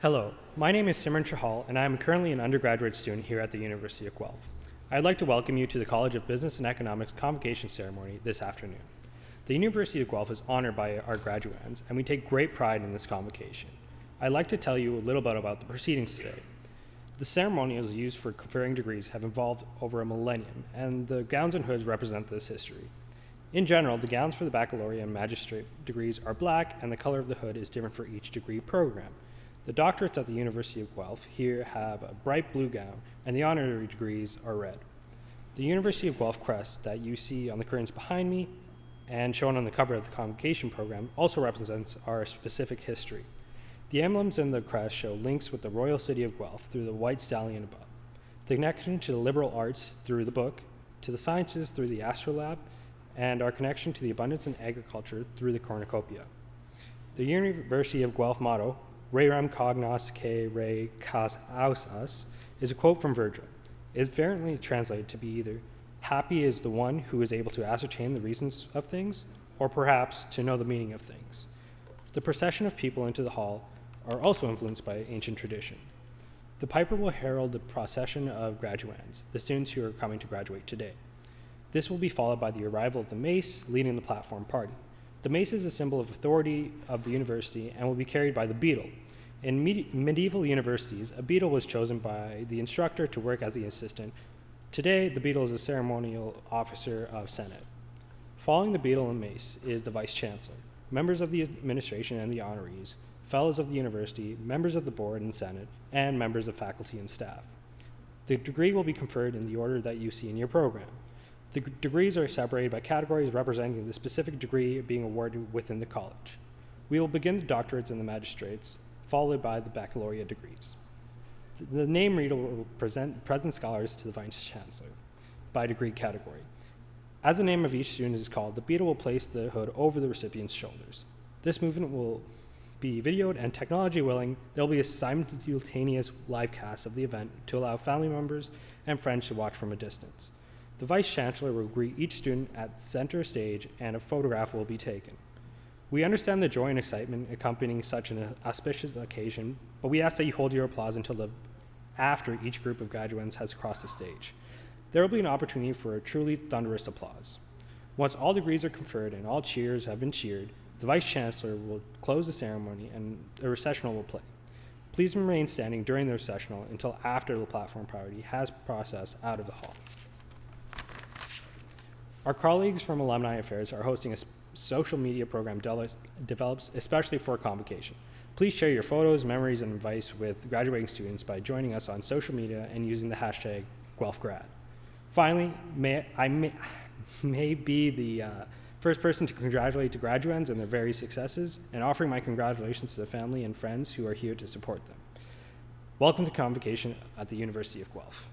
Hello, my name is Simran Chahal, and I am currently an undergraduate student here at the University of Guelph. I'd like to welcome you to the College of Business and Economics Convocation ceremony this afternoon. The University of Guelph is honored by our graduands, and we take great pride in this convocation. I'd like to tell you a little bit about the proceedings today. The ceremonials used for conferring degrees have evolved over a millennium, and the gowns and hoods represent this history. In general, the gowns for the baccalaureate and magistrate degrees are black, and the color of the hood is different for each degree program. The doctorates at the University of Guelph here have a bright blue gown, and the honorary degrees are red. The University of Guelph crest that you see on the curtains behind me and shown on the cover of the Convocation program also represents our specific history. The emblems in the crest show links with the royal city of Guelph through the white stallion above, the connection to the liberal arts through the book, to the sciences through the astrolabe, and our connection to the abundance in agriculture through the cornucopia. The University of Guelph motto, Rerum cognos que re cas ausas, is a quote from Virgil. It is variantly translated to be either happy is the one who is able to ascertain the reasons of things, or perhaps to know the meaning of things. The procession of people into the hall are also influenced by ancient tradition. The piper will herald the procession of graduands, the students who are coming to graduate today. This will be followed by the arrival of the mace leading the platform party. The mace is a symbol of authority of the university and will be carried by the beadle. In medieval universities, a beadle was chosen by the instructor to work as the assistant. Today, the beadle is a ceremonial officer of Senate. Following the beadle and mace is the vice chancellor, members of the administration and the honorees, fellows of the university, members of the board and senate, and members of faculty and staff. The degree will be conferred in the order that you see in your program. The degrees are separated by categories representing the specific degree being awarded within the college. We will begin the doctorates and the magistrates, followed by the baccalaureate degrees. The name reader will present scholars to the vice chancellor by degree category. As the name of each student is called, the beadle will place the hood over the recipient's shoulders. This movement will be videoed, and technology willing, there will be a simultaneous live cast of the event to allow family members and friends to watch from a distance. The Vice Chancellor will greet each student at center stage, and a photograph will be taken. We understand the joy and excitement accompanying such an auspicious occasion, but we ask that you hold your applause until after each group of graduates has crossed the stage. There will be an opportunity for a truly thunderous applause. Once all degrees are conferred and all cheers have been cheered, the Vice Chancellor will close the ceremony and the recessional will play. Please remain standing during the recessional until after the platform party has processed out of the hall. Our colleagues from Alumni Affairs are hosting a social media program developed especially for Convocation. Please share your photos, memories, and advice with graduating students by joining us on social media and using the hashtag GuelphGrad. Finally, I may be the first person to congratulate the graduands and their various successes, and offering my congratulations to the family and friends who are here to support them. Welcome to Convocation at the University of Guelph.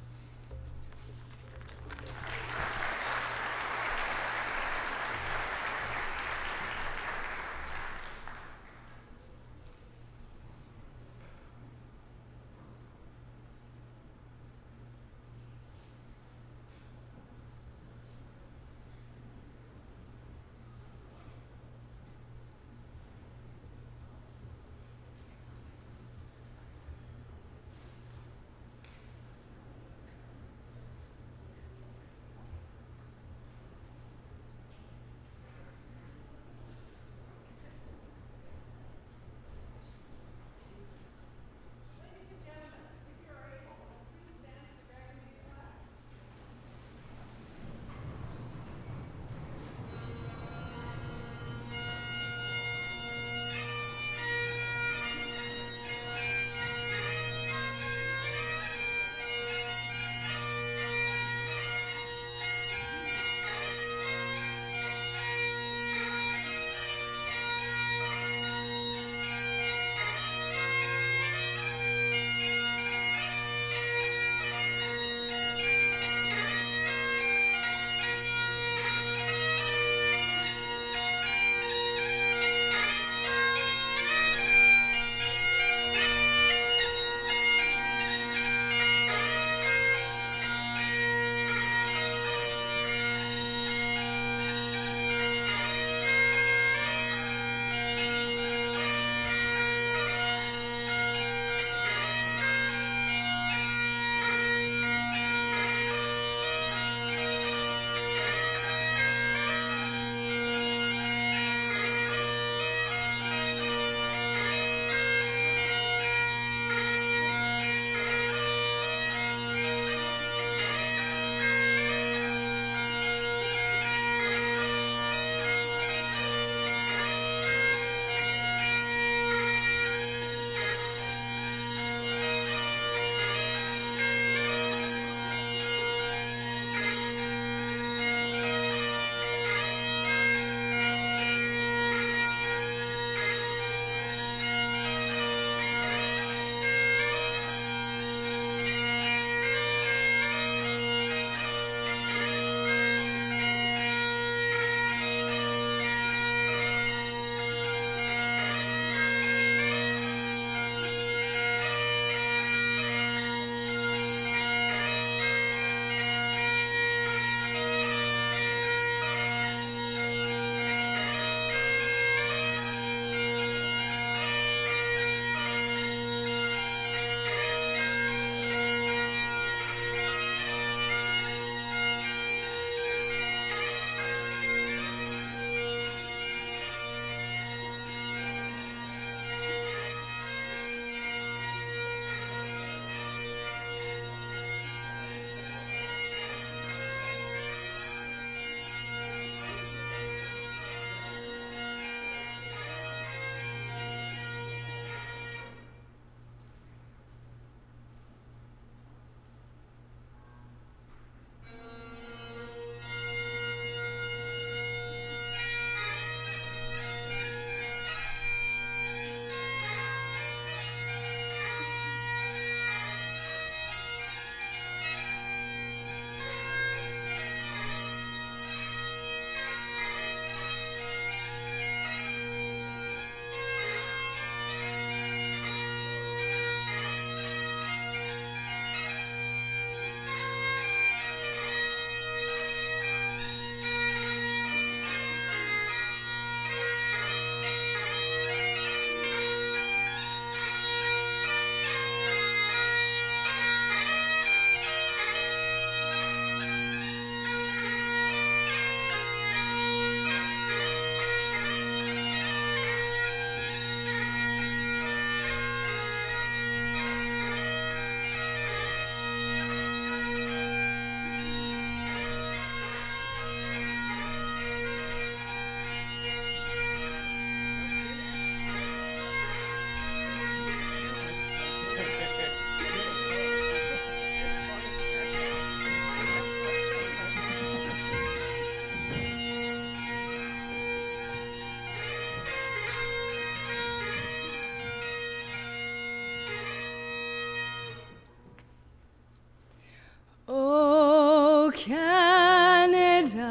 Canada,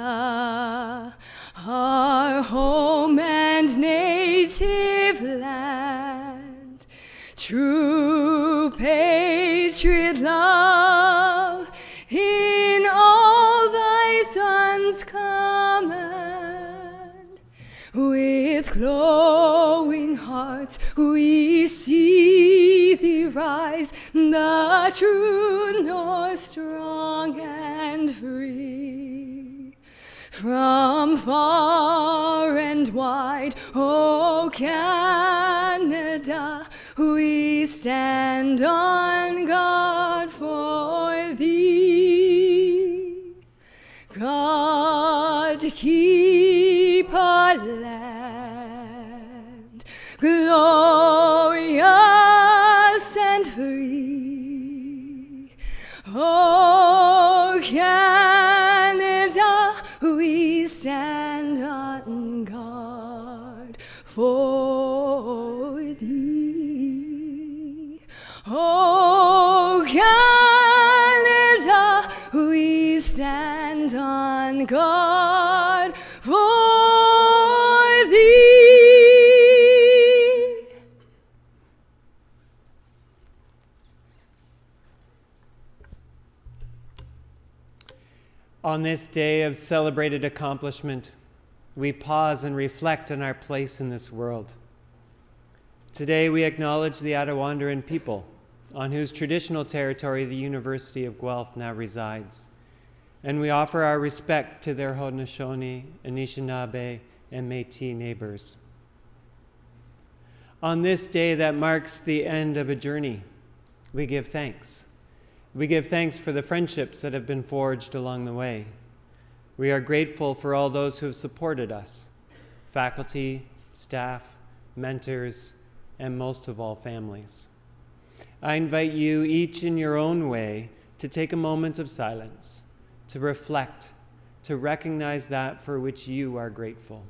our home and native land, true patriot love in all thy sons' command. With glowing hearts we see thee rise, the true North, strong and free. From far and wide, O Canada, we stand on guard for thee. God keep our land glorious and free. O Canada, we stand on guard for thee. O Canada, we stand on guard for thee. On this day of celebrated accomplishment, we pause and reflect on our place in this world. Today, we acknowledge the Attawandaron people, on whose traditional territory the University of Guelph now resides, and we offer our respect to their Haudenosaunee, Anishinaabe, and Métis neighbors. On this day that marks the end of a journey, we give thanks. We give thanks for the friendships that have been forged along the way. We are grateful for all those who have supported us, faculty, staff, mentors, and most of all, families. I invite you, each in your own way, to take a moment of silence, to reflect, to recognize that for which you are grateful.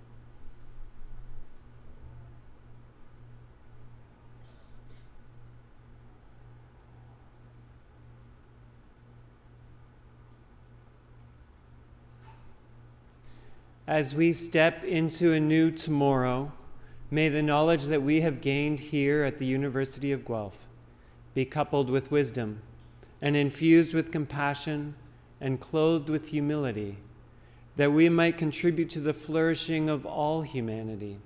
As we step into a new tomorrow, may the knowledge that we have gained here at the University of Guelph be coupled with wisdom and infused with compassion and clothed with humility, that we might contribute to the flourishing of all humanity,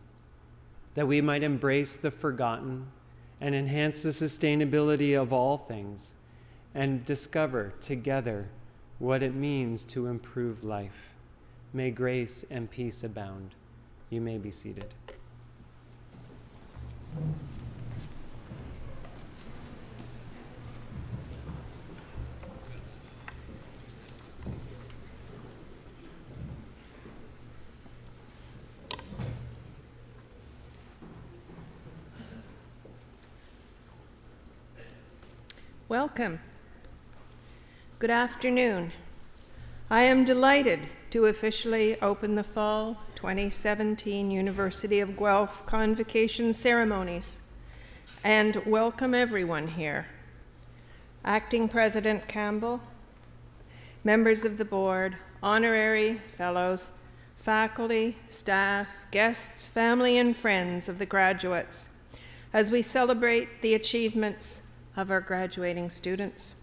that we might embrace the forgotten and enhance the sustainability of all things, and discover together what it means to improve life. May grace and peace abound. You may be seated. Welcome. Good afternoon. I am delighted to officially open the Fall 2017 University of Guelph Convocation ceremonies and welcome everyone here. Acting President Campbell, members of the board, honorary fellows, faculty, staff, guests, family, and friends of the graduates, as we celebrate the achievements of our graduating students.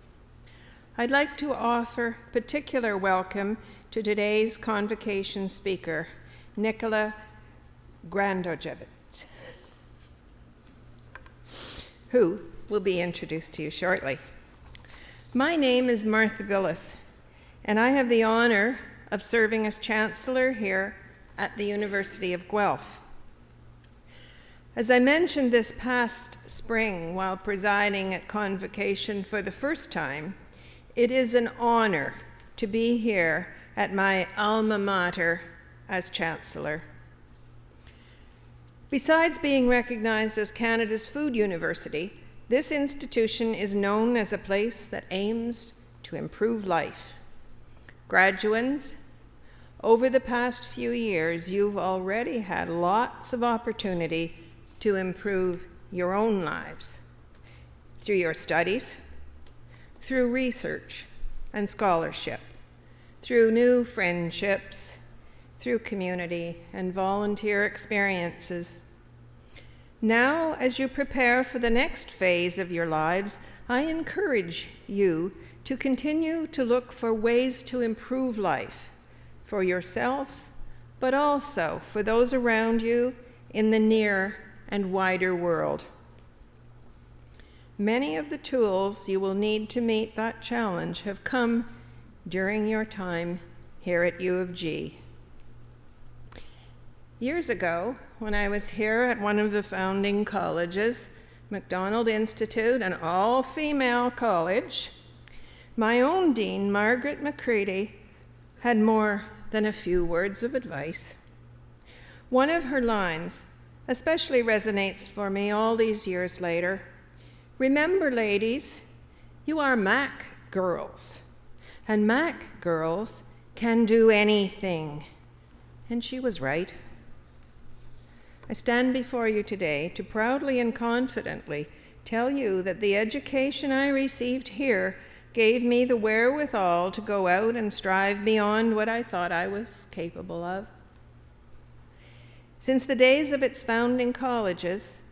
I'd like to offer particular welcome to today's convocation speaker, Nicola Grandojevich, who will be introduced to you shortly. My name is Martha Billis, and I have the honor of serving as Chancellor here at the University of Guelph. As I mentioned this past spring while presiding at Convocation for the first time, it is an honor to be here at my alma mater as Chancellor. Besides being recognized as Canada's food university, this institution is known as a place that aims to improve life. Graduates, over the past few years, you've already had lots of opportunity to improve your own lives through your studies, through research and scholarship, through new friendships, through community and volunteer experiences. Now, as you prepare for the next phase of your lives, I encourage you to continue to look for ways to improve life for yourself, but also for those around you in the near and wider world. Many of the tools you will need to meet that challenge have come during your time here at U of G. Years ago, when I was here at one of the founding colleges, MacDonald Institute, an all-female college, my own dean, Margaret McCready, had more than a few words of advice. One of her lines especially resonates for me all these years later. Remember, ladies, you are Mac girls, and Mac girls can do anything. And she was right. I stand before you today to proudly and confidently tell you that the education I received here gave me the wherewithal to go out and strive beyond what I thought I was capable of. Since the days of its founding colleges,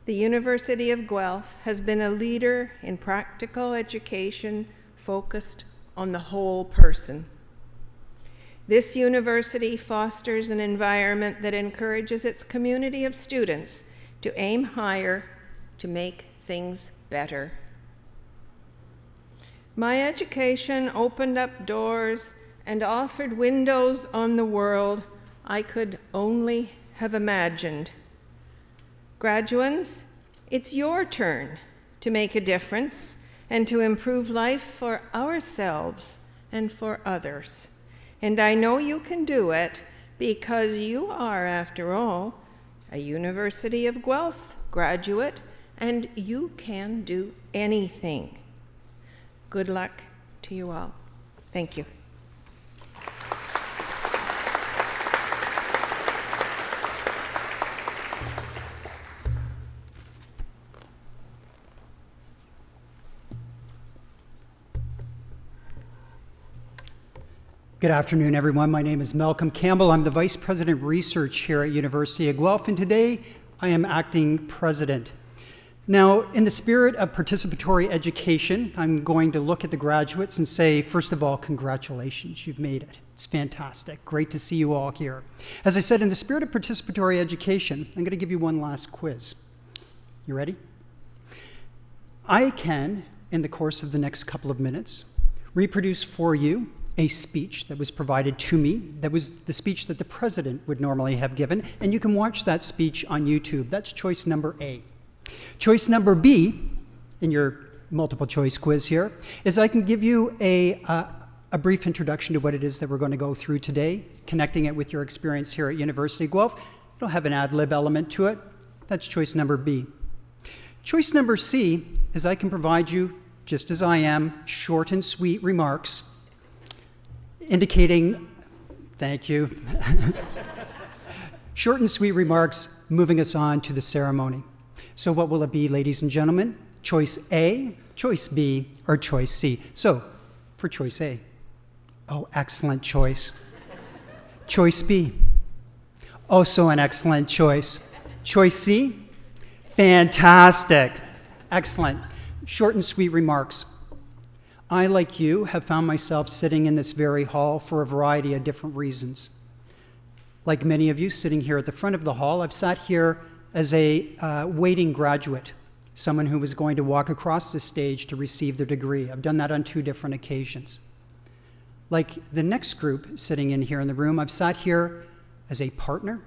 the University of Guelph has been a leader in practical education focused on the whole person. This university fosters an environment that encourages its community of students to aim higher, to make things better. My education opened up doors and offered windows on the world I could only have imagined. Graduates, it's your turn to make a difference and to improve life for ourselves and for others. And I know you can do it because you are, after all, a University of Guelph graduate, and you can do anything. Good luck to you all. Thank you. Good afternoon, everyone. My name is Malcolm Campbell. I'm the Vice President of Research here at University of Guelph, and today I am acting president. Now, in the spirit of participatory education, I'm going to look at the graduates and say, first of all, congratulations, you've made it. It's fantastic. Great to see you all here. As I said, in the spirit of participatory education, I'm going to give you one last quiz. You ready? I can, in the course of the next couple of minutes, reproduce for you a speech that was provided to me. That was the speech that the president would normally have given, and you can watch that speech on YouTube. That's choice number A. Choice number B, in your multiple choice quiz here, is I can give you a brief introduction to what it is that we're going to go through today, connecting it with your experience here at University of Guelph. It'll have an ad-lib element to it. That's choice number B. Choice number C is I can provide you, just as I am, short and sweet remarks indicating, thank you, short and sweet remarks moving us on to the ceremony. So what will it be, ladies and gentlemen? Choice A, choice B, or choice C? So, for choice A, oh, excellent choice. Choice B, also an excellent choice. Choice C, fantastic, excellent. Short and sweet remarks. I, like you, have found myself sitting in this very hall for a variety of different reasons. Like many of you sitting here at the front of the hall, I've sat here as a waiting graduate, someone who was going to walk across the stage to receive their degree. I've done that on 2 different occasions. Like the next group sitting in here in the room, I've sat here as a partner.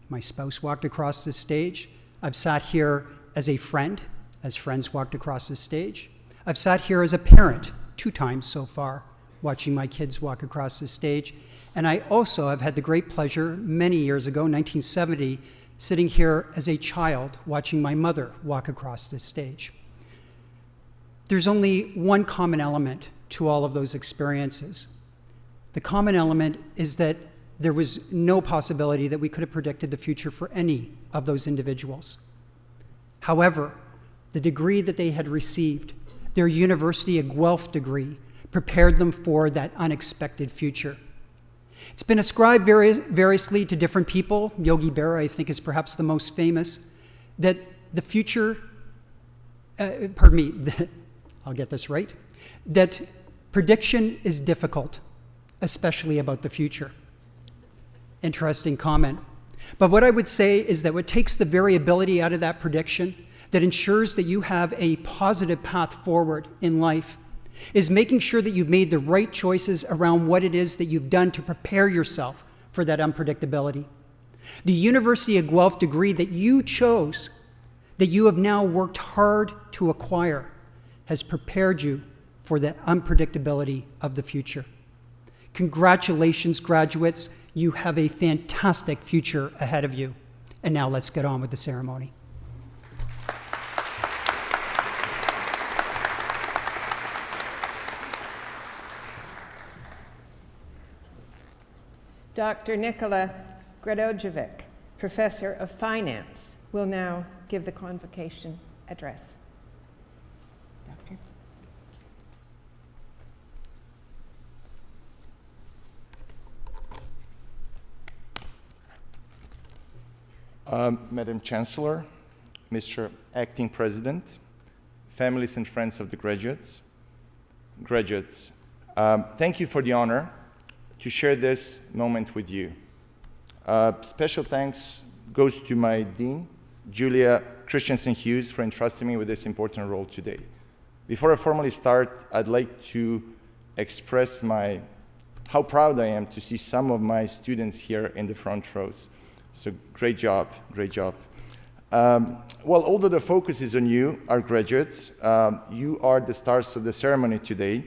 My spouse walked across the stage. I've sat here as a friend, as friends walked across the stage. I've sat here as a parent 2 times so far, watching my kids walk across the stage. And I also have had the great pleasure many years ago, 1970, sitting here as a child, watching my mother walk across this stage. There's only one common element to all of those experiences. The common element is that there was no possibility that we could have predicted the future for any of those individuals. However, the degree that they had received, their University of Guelph degree, prepared them for that unexpected future. It's been ascribed variously to different people. Yogi Berra, I think, is perhaps the most famous, that the future, I'll get this right, that prediction is difficult, especially about the future. Interesting comment. But what I would say is that what takes the variability out of that prediction, that ensures that you have a positive path forward in life, is making sure that you've made the right choices around what it is that you've done to prepare yourself for that unpredictability. The University of Guelph degree that you chose, that you have now worked hard to acquire, has prepared you for the unpredictability of the future. Congratulations, graduates. You have a fantastic future ahead of you. And now let's get on with the ceremony. Dr. Nikola Gradojevic, Professor of Finance, will now give the convocation address. Doctor. Madam Chancellor, Mr. Acting President, families and friends of the graduates, thank you for the honor to share this moment with you. Special thanks goes to my Dean, Julia Christensen Hughes, for entrusting me with this important role today. Before I formally start, I'd like to express how proud I am to see some of my students here in the front rows. So great job, great job. Well, although the focus is on you, our graduates, you are the stars of the ceremony today.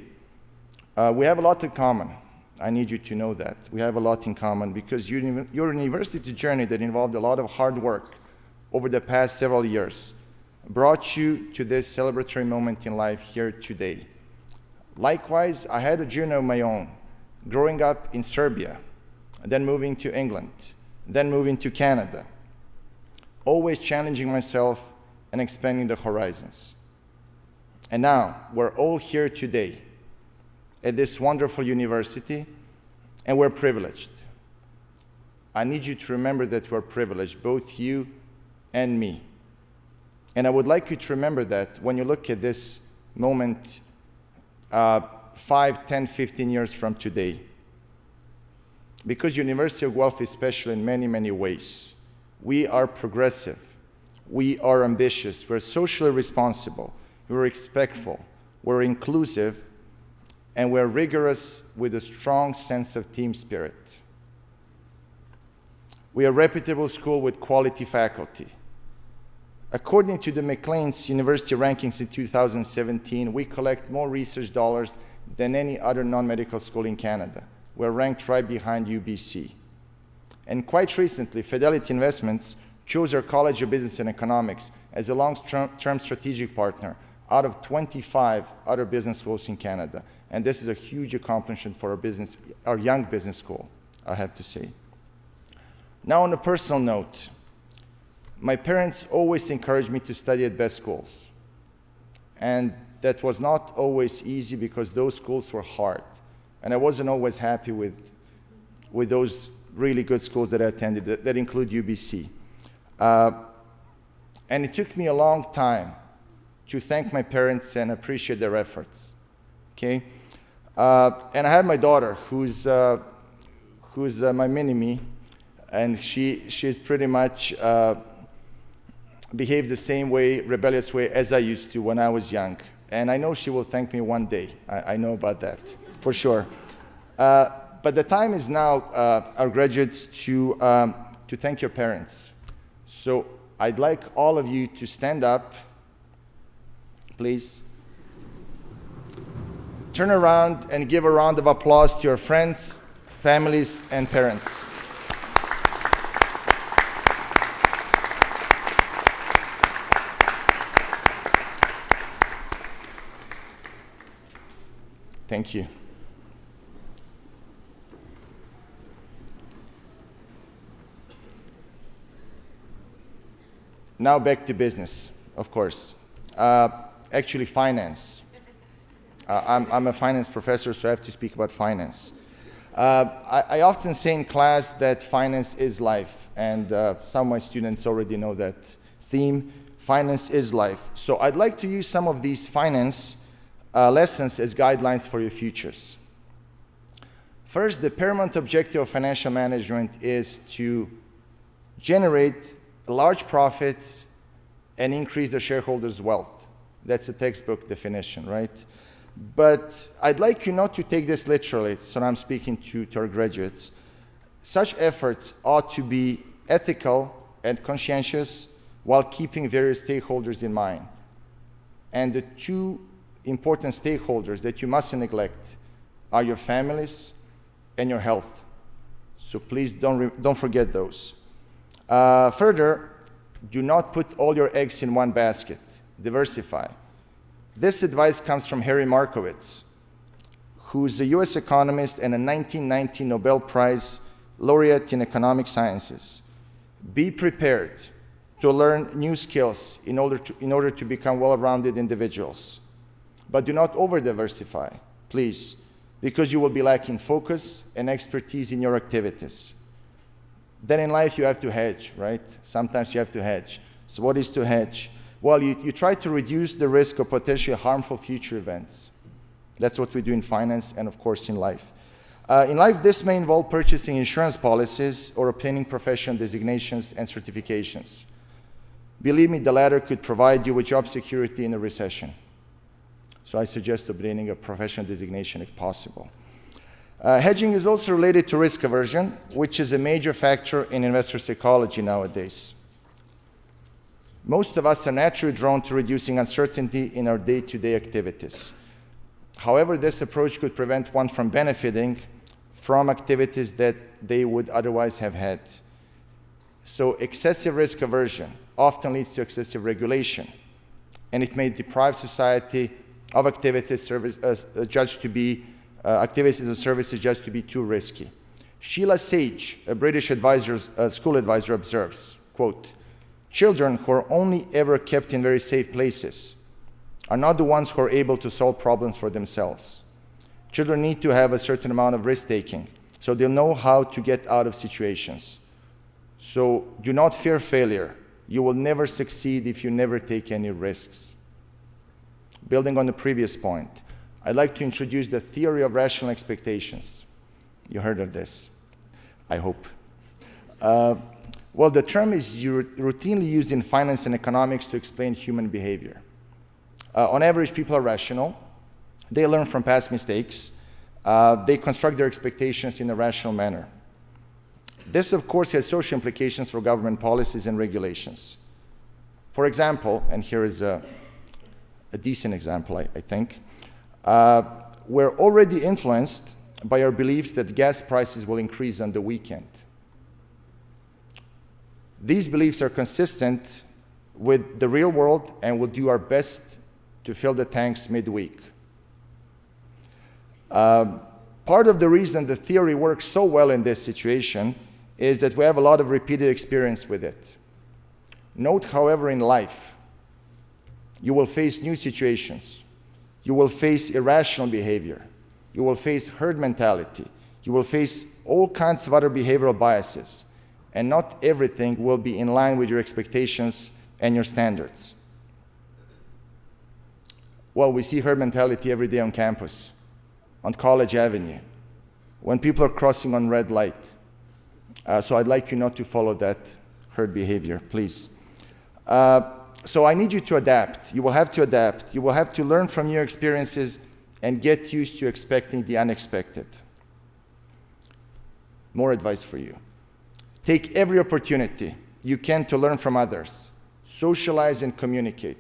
We have a lot in common. I need you to know that. We have a lot in common because your university journey that involved a lot of hard work over the past several years brought you to this celebratory moment in life here today. Likewise, I had a journey of my own, growing up in Serbia, then moving to England, then moving to Canada, always challenging myself and expanding the horizons. And now, we're all here today at this wonderful university, and we're privileged. I need you to remember that we're privileged, both you and me. And I would like you to remember that when you look at this moment 5, 10, 15 years from today. Because University of Guelph is special in many, many ways. We are progressive. We are ambitious. We're socially responsible. We're respectful. We're inclusive. And we're rigorous with a strong sense of team spirit. We are a reputable school with quality faculty. According to the Maclean's University Rankings in 2017, we collect more research dollars than any other non-medical school in Canada. We're ranked right behind UBC. And quite recently, Fidelity Investments chose our College of Business and Economics as a long-term strategic partner out of 25 other business schools in Canada. And this is a huge accomplishment for our young business school, I have to say. Now, on a personal note, my parents always encouraged me to study at best schools. And that was not always easy because those schools were hard. And I wasn't always happy with those really good schools that I attended, that include UBC. And it took me a long time to thank my parents and appreciate their efforts. Okay? And I have my daughter, who's my mini-me, and she's pretty much behaved the same way, rebellious way, as I used to when I was young. And I know she will thank me one day. I know about that, for sure. But the time is now, our graduates, to thank your parents. So I'd like all of you to stand up, please. Turn around and give a round of applause to your friends, families, and parents. Thank you. Now back to business, of course. Actually, finance. I'm a finance professor, so I have to speak about finance. I often say in class that finance is life, and some of my students already know that theme. Finance is life. So I'd like to use some of these finance lessons as guidelines for your futures. First, the paramount objective of financial management is to generate large profits and increase the shareholders' wealth. That's a textbook definition, right? But I'd like you not to take this literally, so I'm speaking to our graduates. Such efforts ought to be ethical and conscientious while keeping various stakeholders in mind. And the two important stakeholders that you mustn't neglect are your families and your health. So please don't forget those. Further, do not put all your eggs in one basket. Diversify. This advice comes from Harry Markowitz, who's a US economist and a 1990 Nobel Prize laureate in economic sciences. Be prepared to learn new skills in order to become well-rounded individuals. But do not over-diversify, please, because you will be lacking focus and expertise in your activities. Then in life you have to hedge, right? Sometimes you have to hedge. So what is to hedge? Well, you try to reduce the risk of potentially harmful future events. That's what we do in finance and, of course, in life. In life, this may involve purchasing insurance policies or obtaining professional designations and certifications. Believe me, the latter could provide you with job security in a recession. So I suggest obtaining a professional designation if possible. Hedging is also related to risk aversion, which is a major factor in investor psychology nowadays. Most of us are naturally drawn to reducing uncertainty in our day-to-day activities. However, this approach could prevent one from benefiting from activities that they would otherwise have had. So excessive risk aversion often leads to excessive regulation, and it may deprive society of activities judged to be activities and services judged to be too risky. Sheila Sage, a British school advisor, observes, quote, "Children who are only ever kept in very safe places are not the ones who are able to solve problems for themselves. Children need to have a certain amount of risk-taking, so they'll know how to get out of situations. So do not fear failure. You will never succeed if you never take any risks." Building on the previous point, I'd like to introduce the theory of rational expectations. You heard of this, I hope. Well, the term is routinely used in finance and economics to explain human behavior. On average, people are rational. They learn from past mistakes. They construct their expectations in a rational manner. This, of course, has social implications for government policies and regulations. For example, and here is a decent example, I think, we're already influenced by our beliefs that gas prices will increase on the weekend. These beliefs are consistent with the real world, and we'll do our best to fill the tanks midweek. Part of the reason the theory works so well in this situation is that we have a lot of repeated experience with it. Note, however, in life, you will face new situations. You will face irrational behavior. You will face herd mentality. You will face all kinds of other behavioral biases. And not everything will be in line with your expectations and your standards. Well, we see herd mentality every day on campus, on College Avenue, when people are crossing on red light. So I'd like you not to follow that herd behavior, please. So I need you to adapt. You will have to adapt. You will have to learn from your experiences and get used to expecting the unexpected. More advice for you. Take every opportunity you can to learn from others. Socialize and communicate.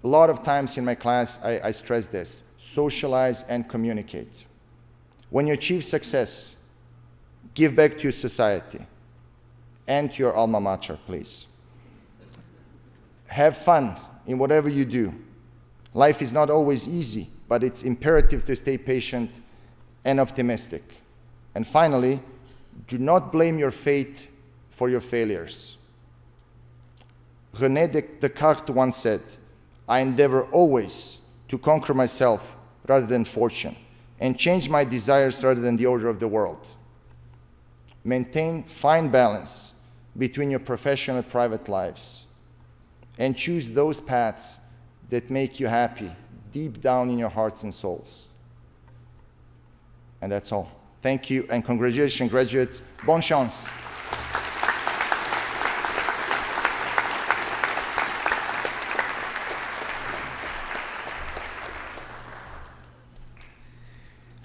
A lot of times in my class, I stress this. Socialize and communicate. When you achieve success, give back to your society and to your alma mater, please. Have fun in whatever you do. Life is not always easy, but it's imperative to stay patient and optimistic. And finally, do not blame your fate for your failures. René Descartes once said, "I endeavor always to conquer myself rather than fortune, and change my desires rather than the order of the world. Maintain fine balance between your professional and private lives, and choose those paths that make you happy deep down in your hearts and souls. And that's all. Thank you, and congratulations, graduates. Bonne chance.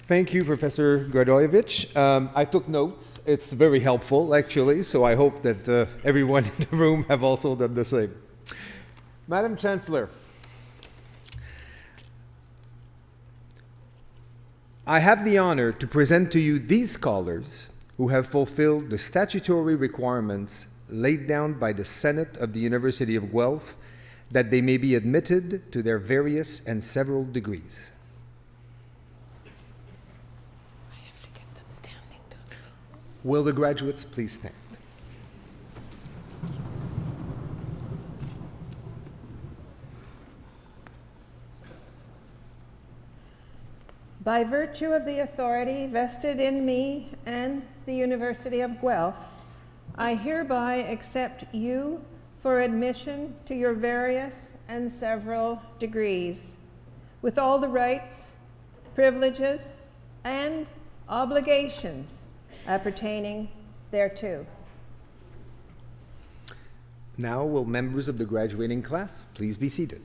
Thank you, Professor Gradojevic. I took notes. It's very helpful, actually, so I hope that everyone in the room have also done the same. Madam Chancellor, I have the honor to present to you these scholars who have fulfilled the statutory requirements laid down by the Senate of the University of Guelph that they may be admitted to their various and several degrees. Will the graduates please stand? By virtue of the authority vested in me and the University of Guelph, I hereby accept you for admission to your various and several degrees, with all the rights, privileges, and obligations appertaining thereto. Now, will members of the graduating class please be seated?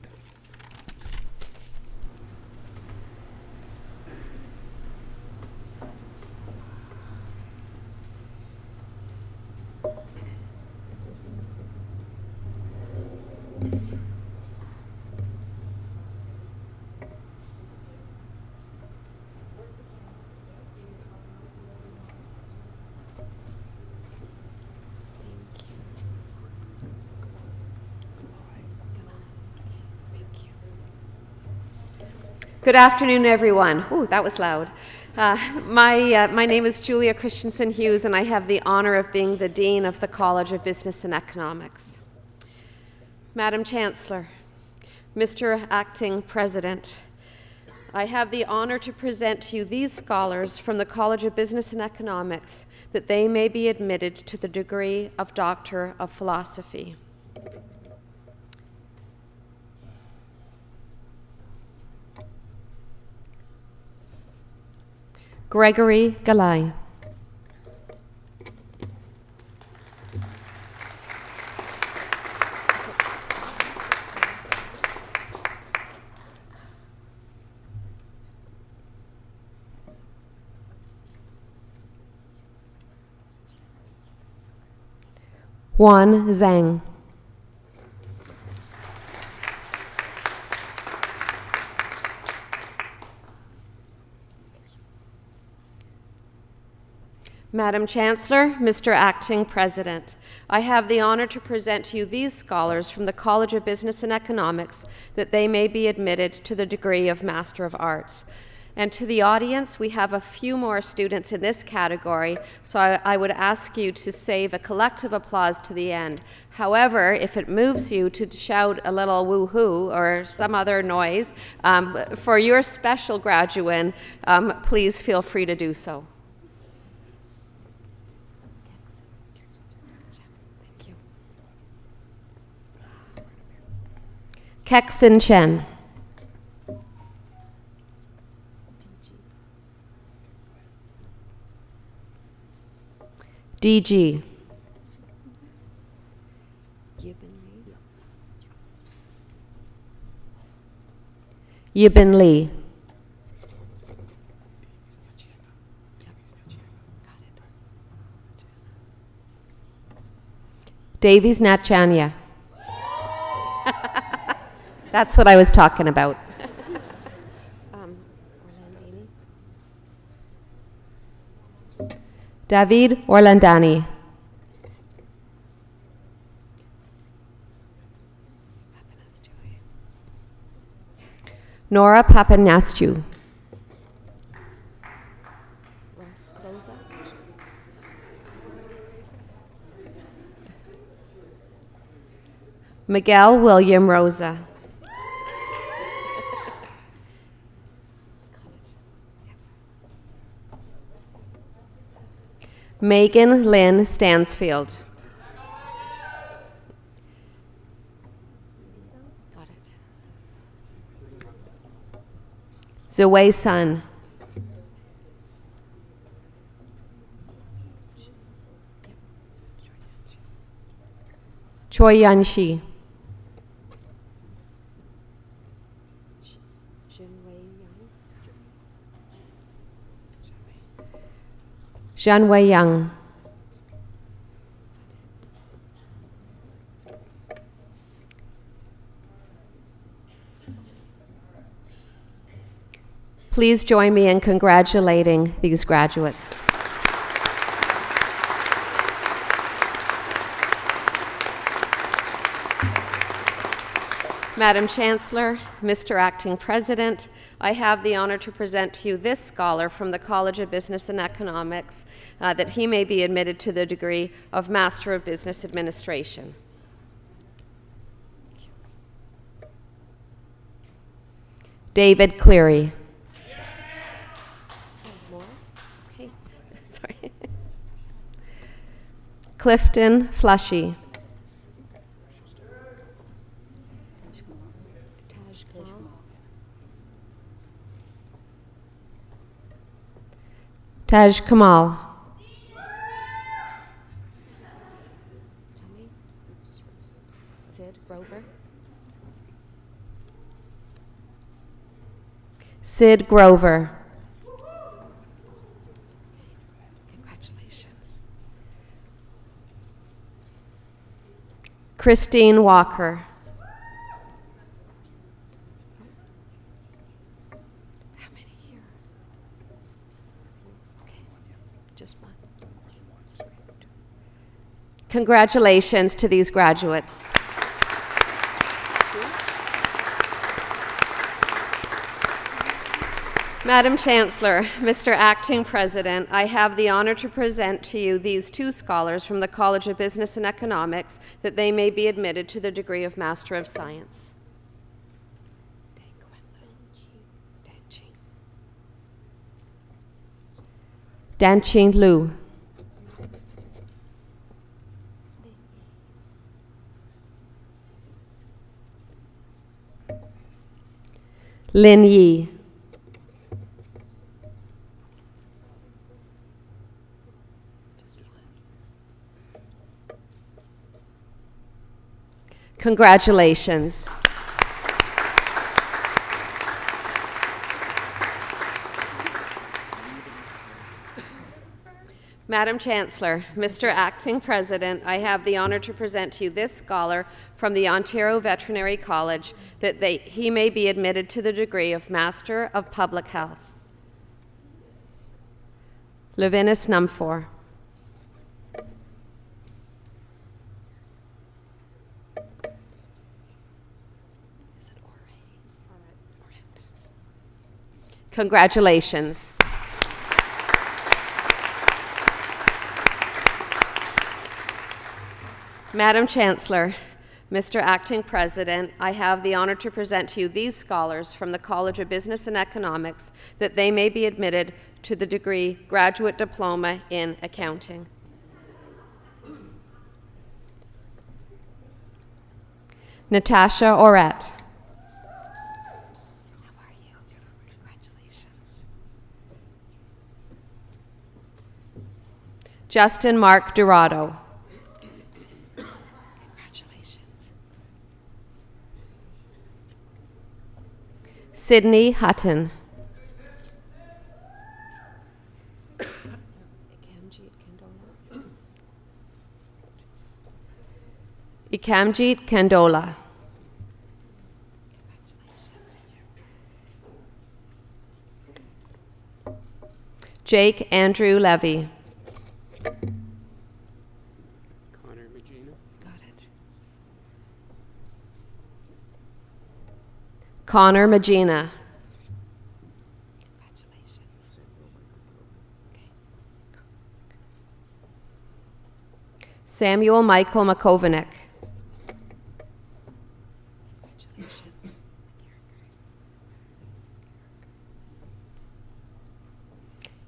Good afternoon, everyone. Ooh, that was loud. My name is Julia Christensen Hughes, and I have the honor of being the Dean of the College of Business and Economics. Madam Chancellor, Mr. Acting President, I have the honor to present to you these scholars from the College of Business and Economics that they may be admitted to the degree of Doctor of Philosophy. Gregory Galai. Juan Zhang. Madam Chancellor, Mr. Acting President, I have the honor to present to you these scholars from the College of Business and Economics that they may be admitted to the degree of Master of Arts. And to the audience, we have a few more students in this category, so I would ask you to save a collective applause to the end. However, if it moves you to shout a little woo-hoo or some other noise, for your special graduate, please feel free to do so. Kexin Chen. DG. Yibin Lee. Davies Natchania. That's what I was talking about. David Orlandani. Nora Papanascu. Miguel William Rosa. Megan Lynn Stansfield. Got it. Zoe Sun. Choi Yanshi. Zhanwei Yang. Please join me in congratulating these graduates. Madam Chancellor, Mr. Acting President, I have the honor to present to you this scholar from the College of Business and Economics that he may be admitted to the degree of Master of Business Administration. David Cleary. More? Okay. Sorry. Clifton Flushy. Taj Kamal. Sid Grover. Sid Grover. Congratulations. Christine Walker. How many here? Okay, just one. Congratulations to these graduates. Madam Chancellor, Mr. Acting President, I have the honor to present to you these two scholars from the College of Business and Economics that they may be admitted to the degree of Master of Science. Danqing Lu. Lin Yi. Congratulations. Madam Chancellor, Mr. Acting President, I have the honor to present to you this scholar from the Ontario Veterinary College that he may be admitted to the degree of Master of Public Health. Levinas Numfor. Congratulations. Madam Chancellor, Mr. Acting President, I have the honor to present to you these scholars from the College of Business and Economics that they may be admitted to the degree Graduate Diploma in Accounting. Natasha Oret. Justin Mark Dorado. Congratulations. Sydney Hutton. Ikamjit Kandola. Jake Andrew Levy. Connor Magina. Got it. Connor Magina. Congratulations. Okay. Samuel Michael Makovanek. Congratulations.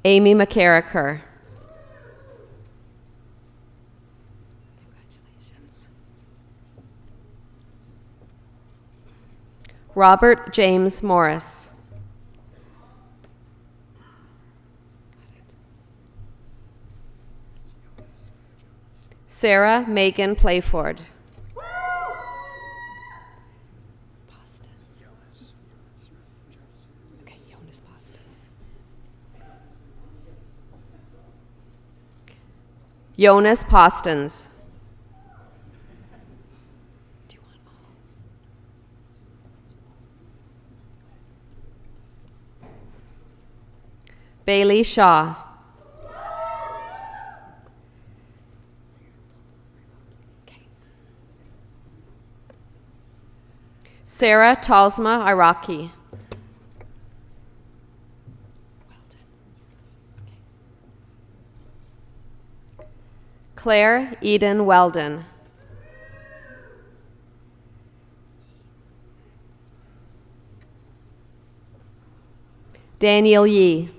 Amy McCarricker. Robert James Morris. Sarah Megan Playford. Jonas Postens. Bailey Shaw. Sarah Talsma Iraqi. Claire Eden Weldon. Daniel Yee.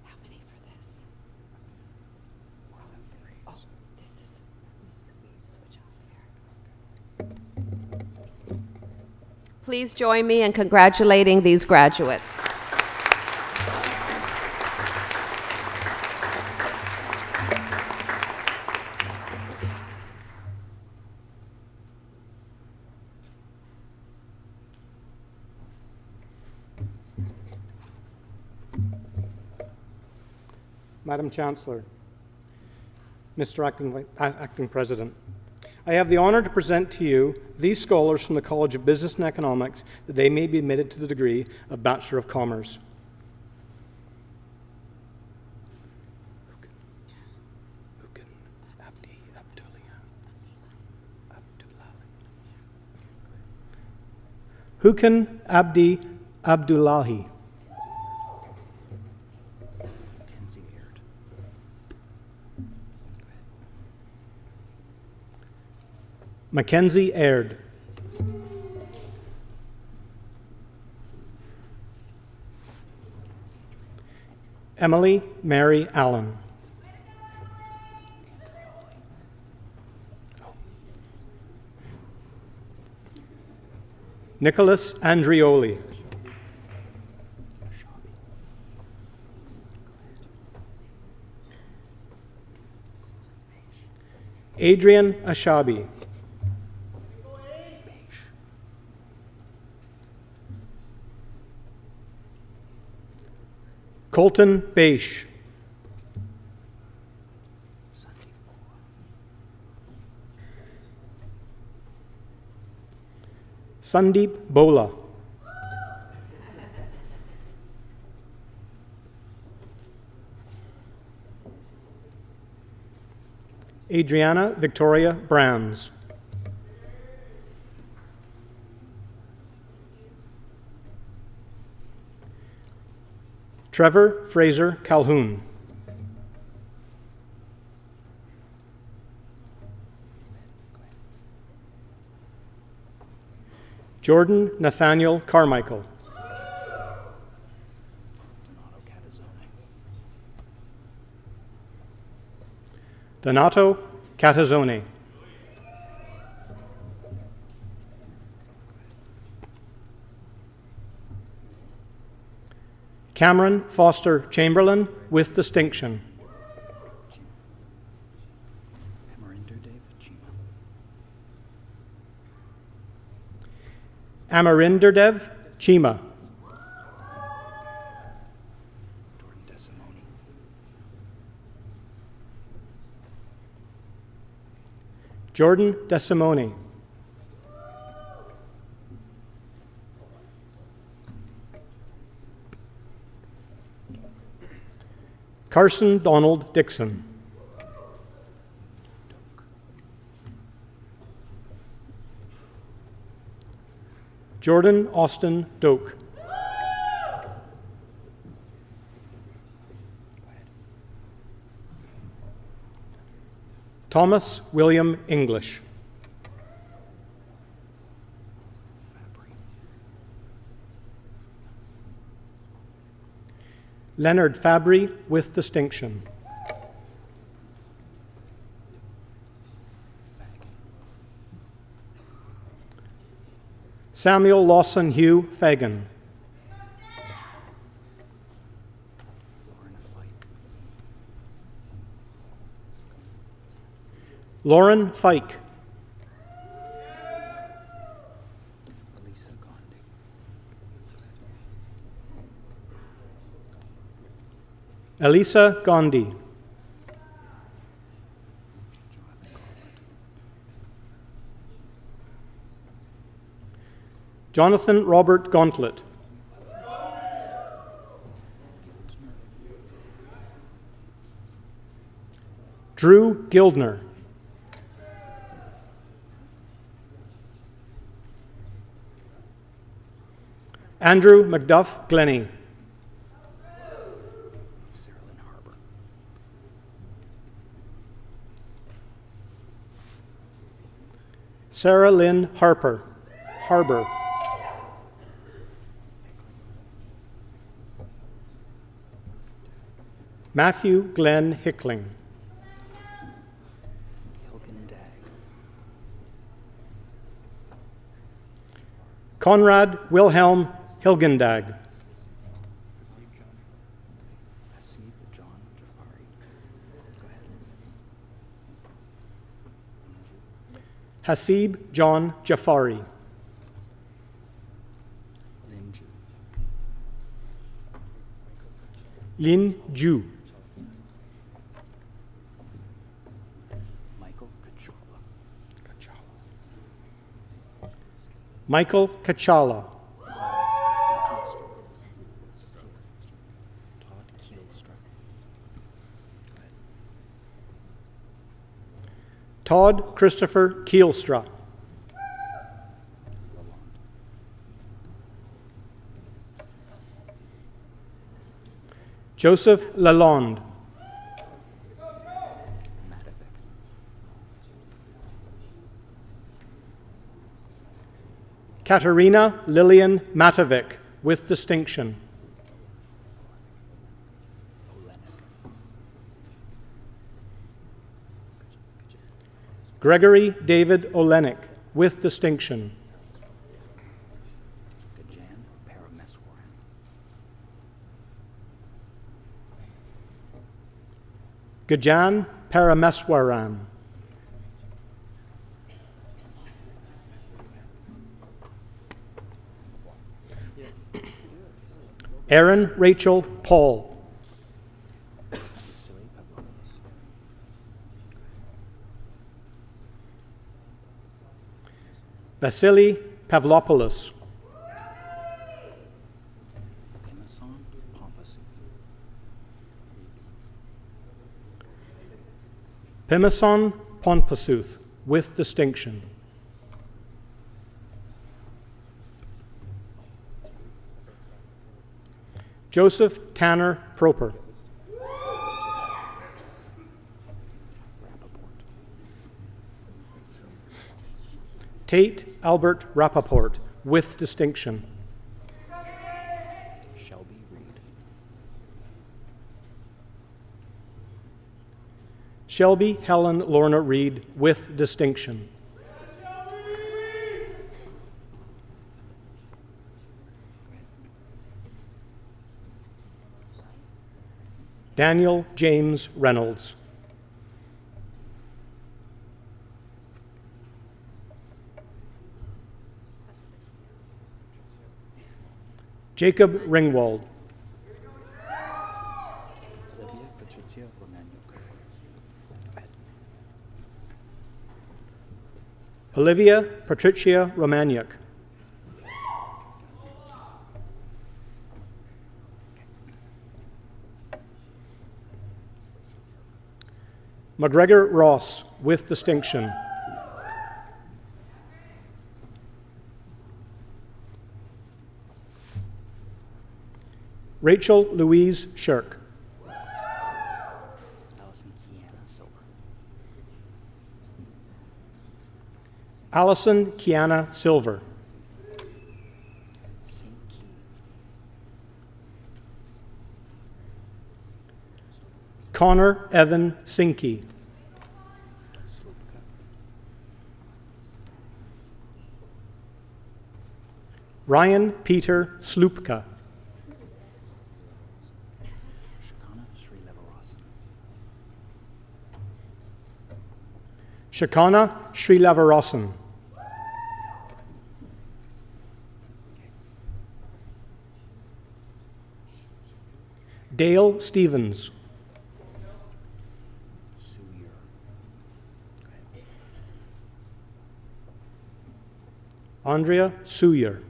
How many for this? Oh, this is switch off here. Please join me in congratulating these graduates. Madam Chancellor, Mr. Acting President, I have the honor to present to you these scholars from the College of Business and Economics that they may be admitted to the degree of Bachelor of Commerce. Hukan Abdi Abdullahi. Mackenzie Aird. Emily Mary Allen. Nicholas Andrioli. Adrian Ashabi. Colton Beish. Sandeep Bola. Adriana Victoria Brands. Trevor Fraser Calhoun. Jordan Nathaniel Carmichael. Donato Catazone. Cameron Foster Chamberlain with distinction. Amarinderdev Chima. Jordan DeSimone. Carson Donald Dixon. Jordan Austin Doak. Thomas William English. Leonard Fabry with distinction. Samuel Lawson Hugh Fagan. Lauren Fike. Elisa Gandhi. Jonathan Robert Gauntlet. Drew Gildner. Andrew McDuff Glennie. Sarah Lynn Harper. Harbor. Matthew Glenn Hickling. Conrad Wilhelm Hilgendag. Hasib John Jafari. Lin Ju. Michael Kachala. Todd Christopher Kielstra. Joseph Lalonde. Katerina Lillian Matovic, with distinction. Gregory David Olenek, with distinction. Gajan Parameswaran. Aaron Rachel Paul. Vasily Pavlopoulos. Pimason Ponpasuth, with distinction. Joseph Tanner Proper. Tate Albert Rappaport, with distinction. Shelby Reed. Shelby Helen Lorna Reed, with distinction. Daniel James Reynolds. Jacob Ringwald. Olivia Patricia Romaniuk. Olivia Patricia Romaniuk. McGregor Ross, with distinction. Rachel Louise Shirk. Allison Kiana Silver. Allison Kiana Silver. Saint Key. Connor Evan Sinke. Slupka. Ryan Peter Slupka. Shakana Srilavarosan. Shakana Srilavarosan. Dale Stevens. Suyur. Andrea Suyer.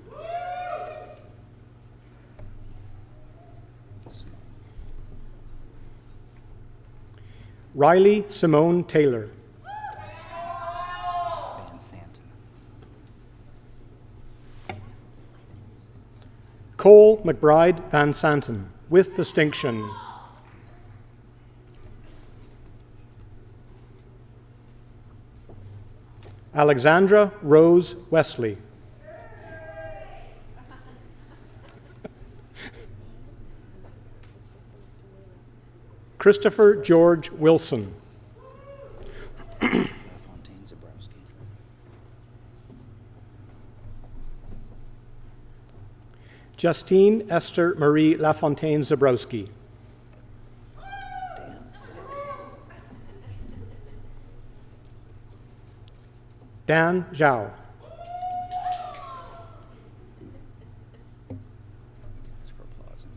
Riley Simone Taylor. Van Santen. Cole McBride Van Santen, with distinction. Alexandra Rose Wesley. Christopher George Wilson. LaFontaine Zabrowski. Justine Esther Marie LaFontaine Zabrowski. Dan Zhao. That's for applause.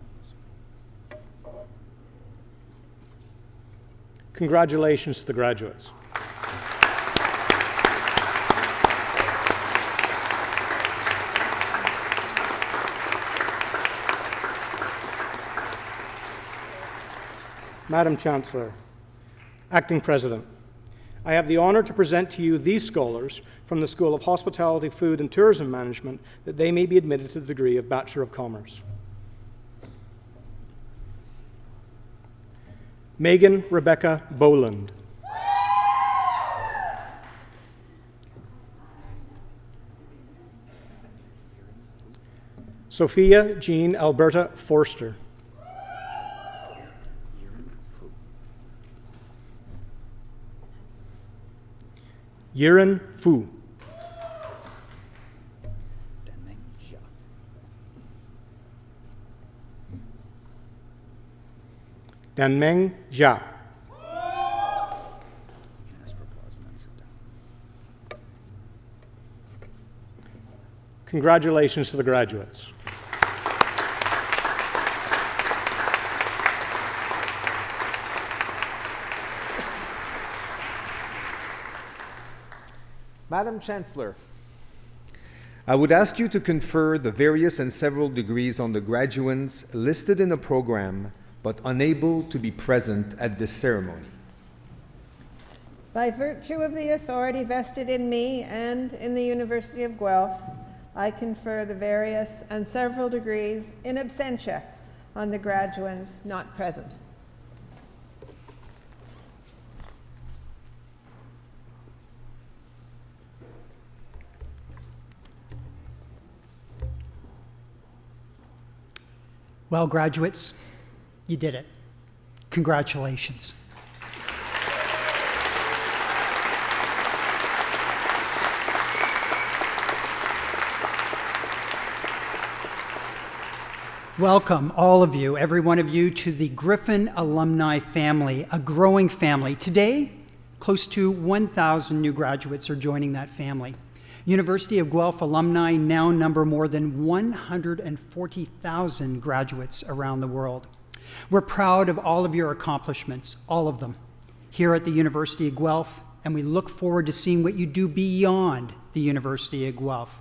Congratulations to the graduates. Madam Chancellor, Acting President, I have the honor to present to you these scholars from the School of Hospitality, Food and Tourism Management that they may be admitted to the degree of Bachelor of Commerce. Megan Rebecca Boland. Sophia Jean Alberta Forster. Yiren Fu. Danmeng Jia. Danmeng Jia. You can ask for applause and then sit down. Congratulations to the graduates. Madam Chancellor, I would ask you to confer the various and several degrees on the graduates listed in the program but unable to be present at this ceremony. By virtue of the authority vested in me and in the University of Guelph, I confer the various and several degrees in absentia on the graduands not present. Well, graduates, you did it. Congratulations. Welcome, all of you, every one of you, to the Griffin alumni family, a growing family. Today, close to 1,000 new graduates are joining that family. University of Guelph alumni now number more than 140,000 graduates around the world. We're proud of all of your accomplishments, all of them, here at the University of Guelph, and we look forward to seeing what you do beyond the University of Guelph,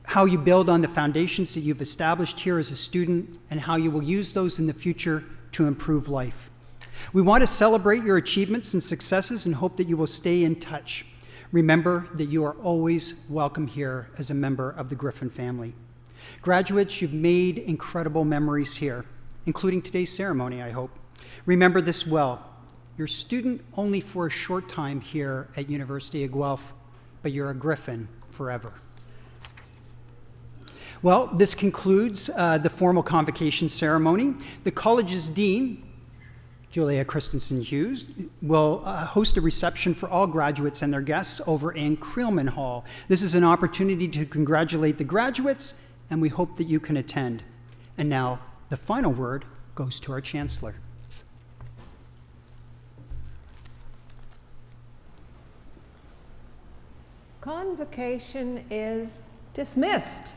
how you build on the foundations that you've established here as a student, and how you will use those in the future to improve life. We want to celebrate your achievements and successes and hope that you will stay in touch. Remember that you are always welcome here as a member of the Griffin family. Graduates, you've made incredible memories here, including today's ceremony, I hope. Remember this well. You're a student only for a short time here at University of Guelph, but you're a Griffin forever. Well, this concludes the formal convocation ceremony. The college's dean, Julia Christensen Hughes, will host a reception for all graduates and their guests over in Creelman Hall. This is an opportunity to congratulate the graduates and we hope that you can attend. And now, the final word goes to our Chancellor. Convocation is dismissed.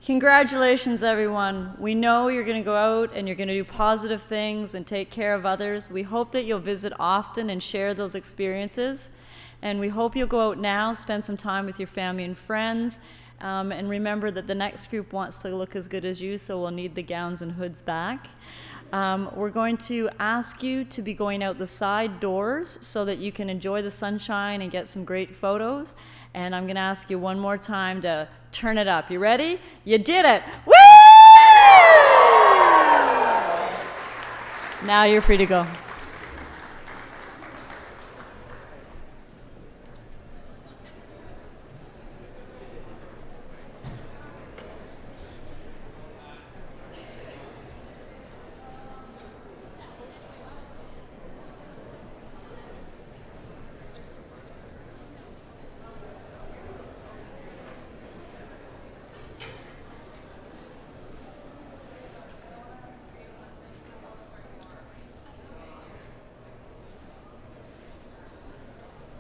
Congratulations, everyone. We know you're going to go out and you're going to do positive things and take care of others. We hope that you'll visit often and share those experiences. And we hope you'll go out now, spend some time with your family and friends, and remember that the next group wants to look as good as you, so we'll need the gowns and hoods back. We're going to ask you to be going out the side doors so that you can enjoy the sunshine and get some great photos. And I'm going to ask you one more time to turn it up. You ready? You did it! Woo! Now you're free to go.